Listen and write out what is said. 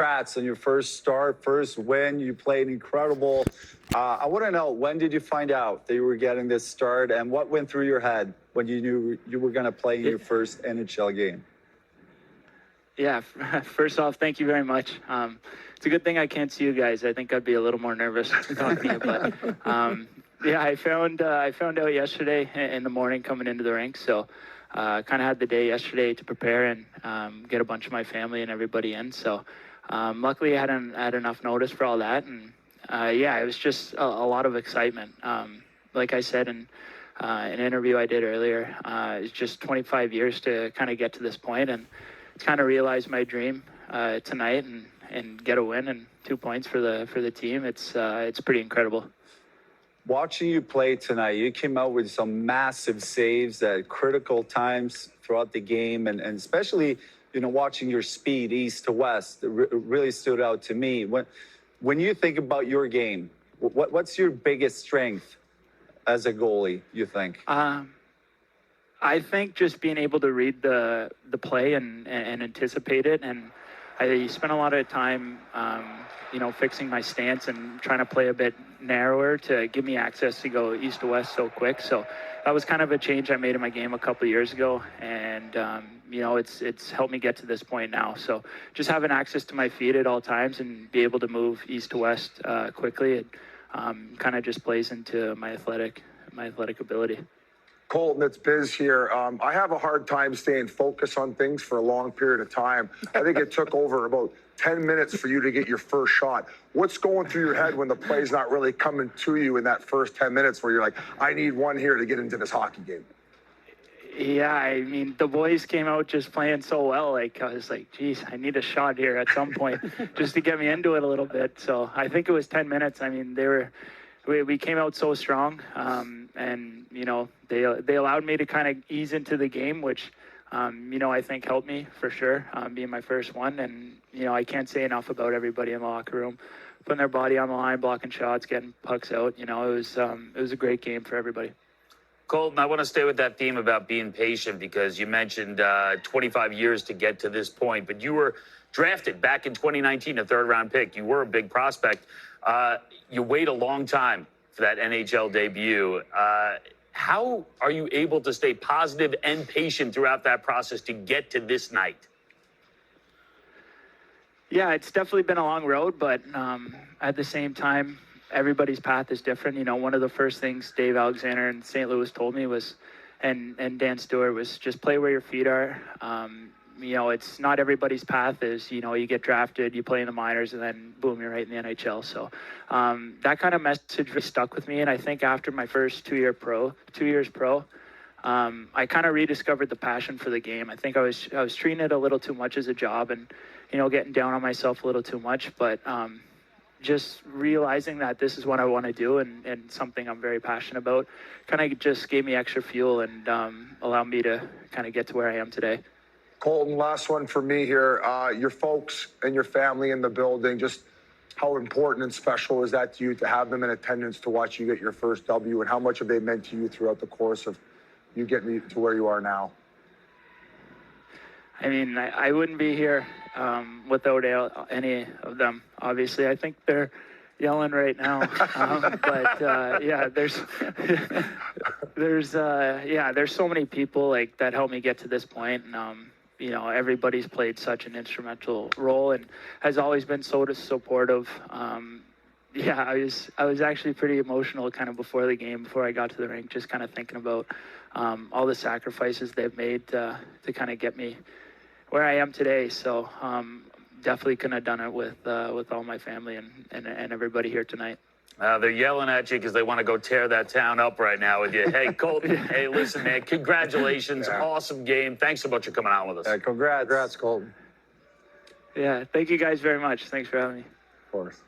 Congrats on your first start, first win. You played incredible. I want to know, when did you find out that you were getting this start, and what went through your head when you knew you were going to play in your first NHL game? Yeah, first off, thank you very much. It's a good thing I can't see you guys. I think I'd be a little more nervous talking to you. But yeah, I found out yesterday in the morning coming into the rink. So kind of had the day yesterday to prepare and get a bunch of my family and everybody in. So luckily I had enough notice for all that. And yeah, it was just a lot of excitement. Like I said in an interview I did earlier, it's just 25 years to kind of get to this point, and kind of realize my dream tonight and get a win and 2 points for the team. It's pretty incredible. Watching you play tonight, you came out with some massive saves at critical times throughout the game, and especially, watching your speed east to west, it really stood out to me. When you think about your game, what's your biggest strength as a goalie, you think? I think just being able to read the play and anticipate it. And I spent a lot of time, fixing my stance and trying to play a bit narrower to give me access to go east to west so quick. So that was kind of a change I made in my game a couple of years ago. And, it's helped me get to this point now. So just having access to my feet at all times and be able to move east to west quickly, it kind of just plays into my athletic ability. Colten, it's Biz here. I have a hard time staying focused on things for a long period of time. I think it took over about 10 minutes for you to get your first shot. What's going through your head when the play's not really coming to you in that first 10 minutes where you're like, I need one here to get into this hockey game? Yeah, I mean, the boys came out just playing so well. Like, I was like, geez, I need a shot here at some point just to get me into it a little bit. So I think it was 10 minutes. I mean, we came out so strong, and they allowed me to kind of ease into the game, which I think helped me for sure, being my first one. And I can't say enough about everybody in the locker room putting their body on the line, blocking shots, getting pucks out. It was a great game for everybody. Colten, I want to stay with that theme about being patient, because you mentioned 25 years to get to this point, but you were drafted back in 2019, a third-round pick. You were a big prospect. You wait a long time for that NHL debut. How are you able to stay positive and patient throughout that process to get to this night? Yeah, it's definitely been a long road, but at the same time, everybody's path is different. One of the first things Dave Alexander in St. Louis told me was, and Dan Stewart, was just play where your feet are. It's not everybody's path is, you get drafted, you play in the minors, and then boom, you're right in the NHL. So that kind of message really stuck with me. And I think after my first 2 years pro, I kind of rediscovered the passion for the game. I think I was treating it a little too much as a job and, getting down on myself a little too much. But just realizing that this is what I want to do and something I'm very passionate about kind of just gave me extra fuel and allowed me to kind of get to where I am today. Colten, last one for me here. Your folks and your family in the building, just how important and special is that to you to have them in attendance to watch you get your first W, and how much have they meant to you throughout the course of you getting to where you are now? I mean, I wouldn't be here without any of them. Obviously, I think they're yelling right now. But yeah, there's so many people like that helped me get to this point, and everybody's played such an instrumental role and has always been so supportive. Yeah, I was actually pretty emotional kind of before the game, before I got to the rink, just kind of thinking about all the sacrifices they've made to kind of get me where I am today. So definitely couldn't have done it with all my family and everybody here tonight. They're yelling at you because they want to go tear that town up right now with you. Hey, Colten, hey, listen, man, congratulations. Yeah. Awesome game. Thanks so much for coming on with us. Congrats, Colten. Yeah, thank you guys very much. Thanks for having me. Of course.